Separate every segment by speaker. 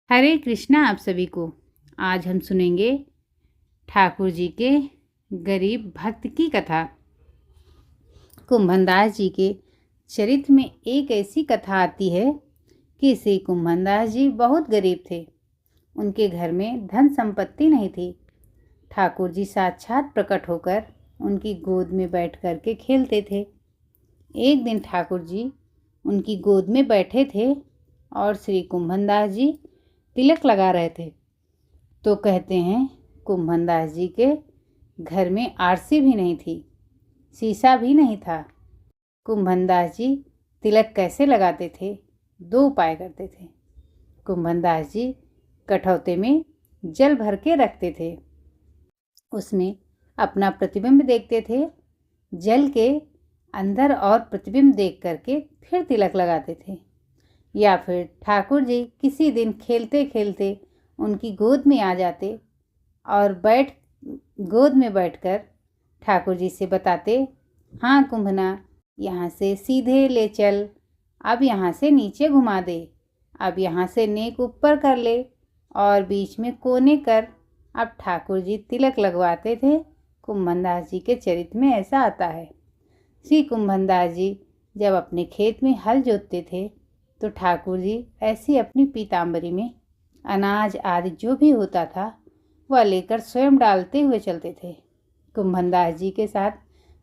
Speaker 1: हरे कृष्णा आप सभी को। आज हम सुनेंगे ठाकुर जी के गरीब भक्त की कथा। कुंभनदास जी के चरित्र में एक ऐसी कथा आती है कि श्री कुंभनदास जी बहुत गरीब थे। उनके घर में धन संपत्ति नहीं थी। ठाकुर जी साक्षात प्रकट होकर उनकी गोद में बैठ कर के खेलते थे। एक दिन ठाकुर जी उनकी गोद में बैठे थे और श्री कुंभनदास जी तिलक लगा रहे थे। तो कहते हैं कुंभनदास जी के घर में आरसी भी नहीं थी, शीशा भी नहीं था। कुंभनदास जी तिलक कैसे लगाते थे? दो उपाय करते थे। कुंभनदास जी कठौते में जल भर के रखते थे, उसमें अपना प्रतिबिंब देखते थे, जल के अंदर और प्रतिबिंब देख करके फिर तिलक लगाते थे। या फिर ठाकुर जी किसी दिन खेलते खेलते उनकी गोद में आ जाते और गोद में बैठकर ठाकुर जी से बताते, हाँ कुंभना, यहाँ से सीधे ले चल, अब यहाँ से नीचे घुमा दे, अब यहाँ से नेक ऊपर कर ले और बीच में कोने कर। अब ठाकुर जी तिलक लगवाते थे। कुंभनदास जी के चरित्र में ऐसा आता है। श्री कुंभनदास जी जब अपने खेत में हल जोतते थे तो ठाकुर जी ऐसी अपनी पीताम्बरी में अनाज आदि जो भी होता था वह लेकर स्वयं डालते हुए चलते थे कुंभनदास जी के साथ।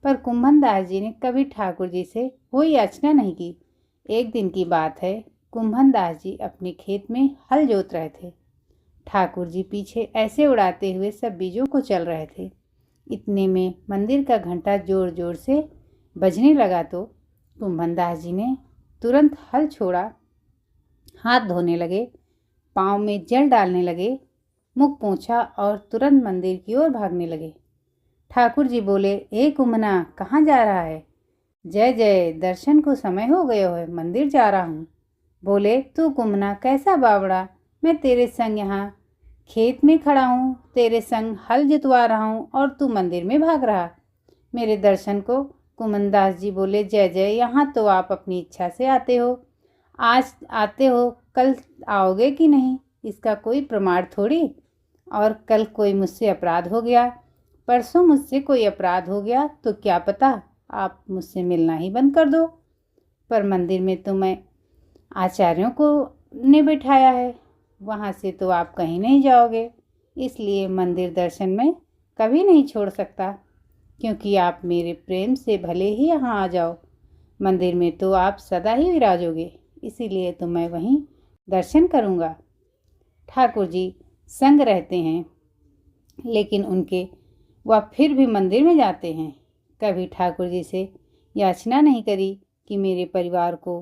Speaker 1: पर कुंभनदास जी ने कभी ठाकुर जी से कोई याचना नहीं की। एक दिन की बात है, कुंभनदास जी अपने खेत में हल जोत रहे थे। ठाकुर जी पीछे ऐसे उड़ाते हुए सब बीजों को चल रहे थे। इतने में मंदिर का घंटा जोर जोर से बजने लगा तो कुंभनदास जी ने तुरंत हल छोड़ा, हाथ धोने लगे, पाँव में जल डालने लगे, मुख पोंछा और तुरंत मंदिर की ओर भागने लगे। ठाकुर जी बोले, ए कुंभना, कहाँ जा रहा है? जय जय, दर्शन को समय हो गया है, मंदिर जा रहा हूँ। बोले, तू कुंभना कैसा बावड़ा, मैं तेरे संग यहाँ खेत में खड़ा हूँ, तेरे संग हल जुतवा रहा हूँ और तू मंदिर में भाग रहा मेरे दर्शन को। कुंभनदास जी बोले, जय जय, यहाँ तो आप अपनी इच्छा से आते हो, आज आते हो, कल आओगे कि नहीं इसका कोई प्रमाण थोड़ी। और कल कोई मुझसे अपराध हो गया, परसों मुझसे कोई अपराध हो गया तो क्या पता आप मुझसे मिलना ही बंद कर दो। पर मंदिर में तो मैं आचार्यों को ने बिठाया है, वहाँ से तो आप कहीं नहीं जाओगे, इसलिए मंदिर दर्शन में कभी नहीं छोड़ सकता, क्योंकि आप मेरे प्रेम से भले ही यहाँ आ जाओ, मंदिर में तो आप सदा ही विराजोगे, इसीलिए तो मैं वहीं दर्शन करूँगा। ठाकुर जी संग रहते हैं, लेकिन वह फिर भी मंदिर में जाते हैं। कभी ठाकुर जी से याचना नहीं करी कि मेरे परिवार को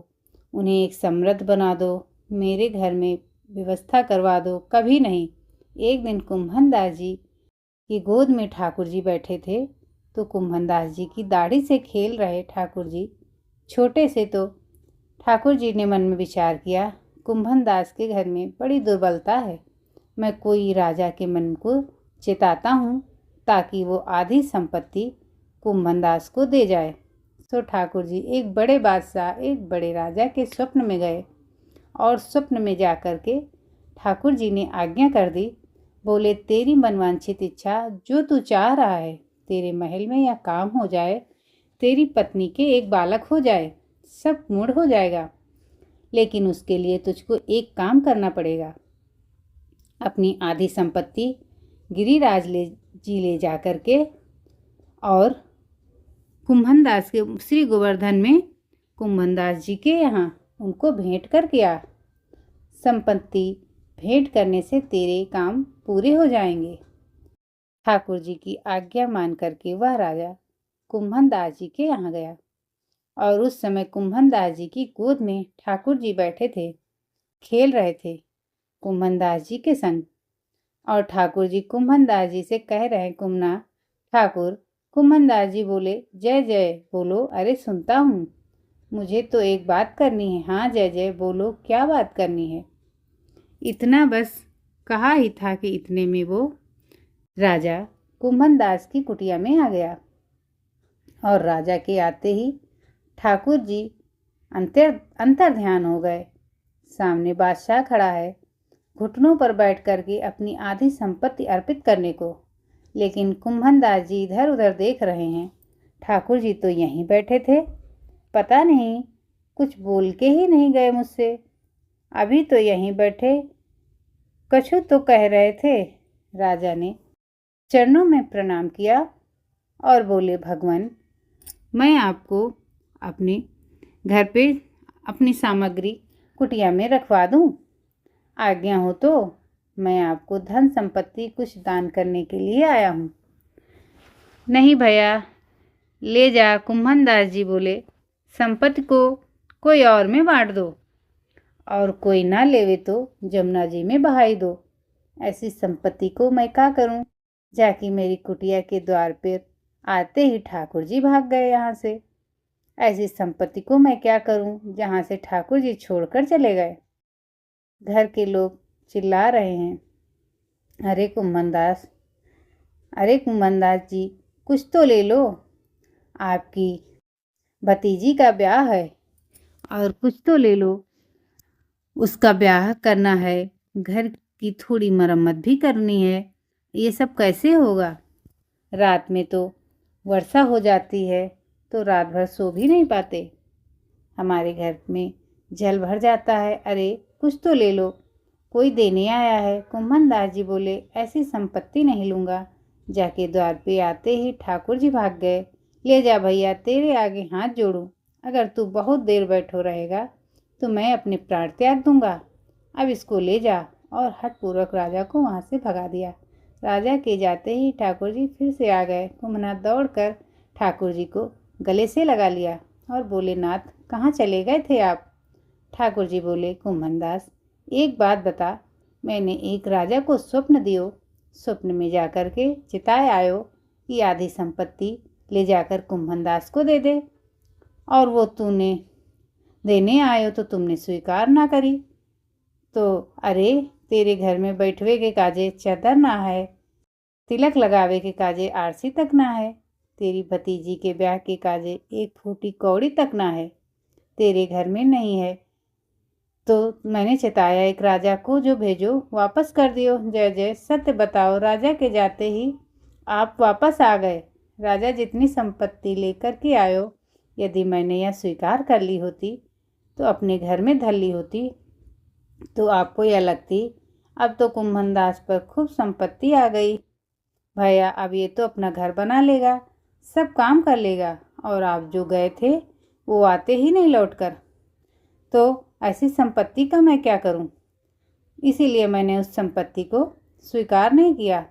Speaker 1: उन्हें एक समृद्ध बना दो, मेरे घर में व्यवस्था करवा दो, कभी नहीं। एक दिन कुंभनदास जी की गोद में ठाकुर जी बैठे थे तो कुंभनदास जी की दाढ़ी से खेल रहे ठाकुर जी छोटे से। तो ठाकुर जी ने मन में विचार किया, कुंभनदास के घर में बड़ी दुर्बलता है, मैं कोई राजा के मन को चेताता हूँ ताकि वो आधी संपत्ति कुंभनदास को दे जाए। तो ठाकुर जी एक बड़े बादशाह, एक बड़े राजा के स्वप्न में गए और स्वप्न में जा कर के ठाकुर जी ने आज्ञा कर दी। बोले, तेरी मनवांछित इच्छा जो तू चाह रहा है, तेरे महल में यह काम हो जाए, तेरी पत्नी के एक बालक हो जाए, सब मूड हो जाएगा, लेकिन उसके लिए तुझको एक काम करना पड़ेगा। अपनी आधी संपत्ति गिरिराज जी ले जा कर के और कुंभनदास के श्री गोवर्धन में कुंभनदास जी के यहाँ उनको भेंट कर किया। संपत्ति भेंट करने से तेरे काम पूरे हो जाएंगे। ठाकुर जी की आज्ञा मान करके वह राजा कुंभनदास जी के यहाँ गया और उस समय कुंभनदास जी की गोद में ठाकुर जी बैठे थे, खेल रहे थे कुंभनदास जी के संग। और ठाकुर जी कुंभनदास जी से कह रहे, कुंभना ठाकुर। कुंभनदास जी बोले, जय जय, बोलो। अरे सुनता हूँ, मुझे तो एक बात करनी है। हाँ जय जय, बोलो, क्या बात करनी है। इतना बस कहा ही था कि इतने में वो राजा कुंभनदास की कुटिया में आ गया और राजा के आते ही ठाकुर जी अंतर ध्यान हो गए। सामने बादशाह खड़ा है घुटनों पर बैठ करके अपनी आधी संपत्ति अर्पित करने को। लेकिन कुम्भनदास जी इधर उधर देख रहे हैं। ठाकुर जी तो यहीं बैठे थे, पता नहीं कुछ बोल के ही नहीं गए मुझसे। अभी तो यहीं बैठे कछु तो कह रहे थे। राजा ने चरणों में प्रणाम किया और बोले, भगवान, मैं आपको अपने घर पे अपनी सामग्री कुटिया में रखवा दूं? आज्ञा हो तो मैं आपको धन संपत्ति कुछ दान करने के लिए आया हूँ। नहीं भैया, ले जा। कुम्भनदास जी बोले, संपत्ति को कोई और में बांट दो, और कोई ना लेवे तो जमुना जी में बहाई दो। ऐसी संपत्ति को मैं क्या करूं? जाके मेरी कुटिया के द्वार पर आते ही ठाकुर जी भाग गए यहाँ से। ऐसी संपत्ति को मैं क्या करूं जहाँ से ठाकुर जी छोड़कर चले गए? घर के लोग चिल्ला रहे हैं, अरे कुम्भनदास, अरे कुम्भनदास जी, कुछ तो ले लो। आपकी भतीजी का ब्याह है और कुछ तो ले लो। उसका ब्याह करना है, घर की थोड़ी मरम्मत भी करनी है। ये सब कैसे होगा? रात में तो वर्षा हो जाती है तो रात भर सो भी नहीं पाते। हमारे घर में जल भर जाता है। अरे कुछ तो ले लो, कोई देने आया है। कुम्भनदास जी बोले, ऐसी संपत्ति नहीं लूँगा। जाके द्वार पे आते ही ठाकुर जी भाग गए। ले जा भैया, तेरे आगे हाथ जोड़ूं। अगर तू बहुत देर बैठो रहेगा तो मैं अपने प्राण त्याग दूंगा। अब इसको ले जा। और हठपूर्वक राजा को वहाँ से भगा दिया। राजा के जाते ही ठाकुर जी फिर से आ गए। कुम्भनाथ दौड़कर ठाकुर जी को गले से लगा लिया और बोले, नाथ, कहाँ चले गए थे आप? ठाकुर जी बोले, कुम्भनदास, एक बात बता। मैंने एक राजा को स्वप्न दियो। स्वप्न में जाकर के चिताए आयो कि आधी संपत्ति ले जाकर कुम्भनदास को दे दे, और वो तूने देने आयो तो तुमने स्वीकार ना करी। तो अरे, तेरे घर में बैठवे के काजे चादर ना है, तिलक लगावे के काजे आरसी तक ना है, तेरी भतीजी के ब्याह के काजे एक फूटी कौड़ी तक ना है, तेरे घर में नहीं है। तो मैंने चिताया एक राजा को, जो भेजो वापस कर दियो। जय जय, सत्य बताओ। राजा के जाते ही आप वापस आ गए। राजा जितनी संपत्ति लेकर के आयो, यदि मैंने यह स्वीकार कर ली होती तो अपने घर में धर ली होती तो आपको यह लगती, अब तो कुम्भनदास पर खूब संपत्ति आ गई। भैया अब ये तो अपना घर बना लेगा, सब काम कर लेगा, और आप जो गए थे वो आते ही नहीं लौटकर। तो ऐसी संपत्ति का मैं क्या करूं? इसीलिए मैंने उस संपत्ति को स्वीकार नहीं किया।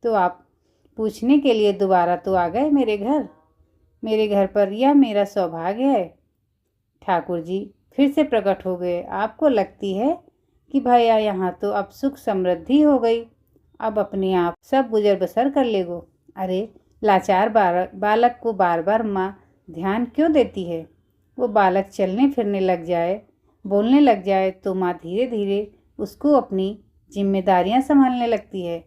Speaker 1: तो आप पूछने के लिए दोबारा तो आ गए मेरे घर पर। यह मेरा सौभाग्य है। ठाकुर जी फिर से प्रकट हो गए। आपको लगती है कि भैया यहाँ तो अब सुख समृद्धि हो गई, अब अपने आप सब गुजर बसर कर लेगो। अरे लाचार बालक को बार बार माँ ध्यान क्यों देती है? वो बालक चलने फिरने लग जाए, बोलने लग जाए तो माँ धीरे धीरे उसको अपनी जिम्मेदारियाँ संभालने लगती है।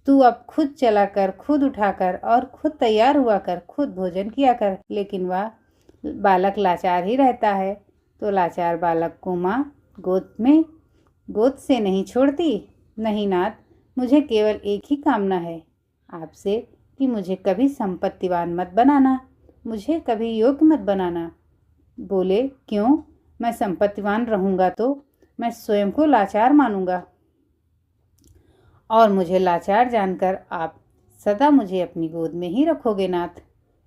Speaker 1: तू अब खुद चला कर, खुद उठाकर और खुद तैयार हुआ कर, खुद भोजन किया कर। लेकिन वह बालक लाचार ही रहता है। तो लाचार बालक को माँ गोद से नहीं छोड़ती। नहीं नाथ, मुझे केवल एक ही कामना है आपसे कि मुझे कभी संपत्तिवान मत बनाना, मुझे कभी योग्य मत बनाना। बोले, क्यों? मैं संपत्तिवान रहूँगा तो मैं स्वयं को लाचार मानूंगा, और मुझे लाचार जानकर आप सदा मुझे अपनी गोद में ही रखोगे नाथ।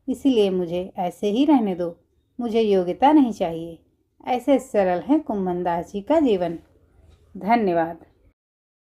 Speaker 1: इसीलिए मुझे ऐसे ही रहने दो, मुझे योग्यता नहीं चाहिए। ऐसे सरल है कुम्भनदास जी का जीवन। धन्यवाद।